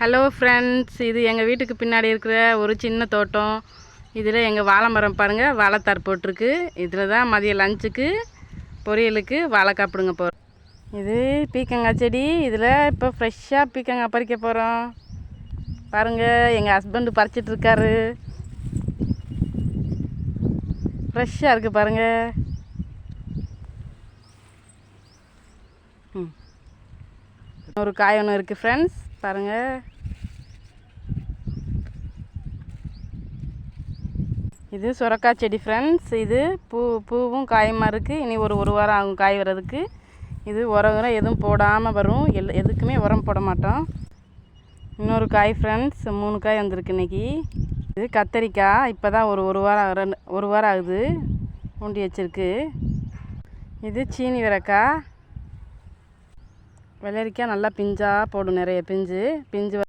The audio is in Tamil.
ஹலோ ஃப்ரெண்ட்ஸ், இது எங்கள் வீட்டுக்கு பின்னாடி இருக்கிற ஒரு சின்ன தோட்டம். இதில் எங்கள் வாழை மரம் பாருங்கள், வாழைத்தார் போட்டிருக்கு. இதில் தான் மதிய லஞ்சுக்கு பொரியலுக்கு வாழைக்காய் பிடுங்க போகிறோம். இது பீக்கங்காய் செடி. இதில் இப்போ ஃப்ரெஷ்ஷாக பீக்கங்காய் பறிக்க போகிறோம். பாருங்கள், எங்கள் ஹஸ்பண்டு பறிச்சிட்ருக்காரு. ஃப்ரெஷ்ஷாக இருக்குது பாருங்கள். ஒரு காய் ஒன்று இருக்குது ஃப்ரெண்ட்ஸ், பாருங்கள். இது சுரக்காய் செடி ஃப்ரெண்ட்ஸ். இது பூவும் காயுமா இருக்குது. இனி ஒரு வாரம் ஆகும் காய் வர்றதுக்கு. இது உரம் எதுவும் போடாமல் வரும். எதுக்குமே உரம் போட மாட்டோம். இன்னொரு காய் ஃப்ரெண்ட்ஸ், 3 காய் வந்திருக்கு இன்றைக்கி. இது கத்தரிக்காய். இப்போ தான் ஒரு வாரம் ஆகுது ஊண்டி வச்சிருக்கு. இது சீனி வெரைக்காய். வெள்ளரிக்காய் நல்லா பிஞ்சாக போடும், நிறைய பிஞ்சு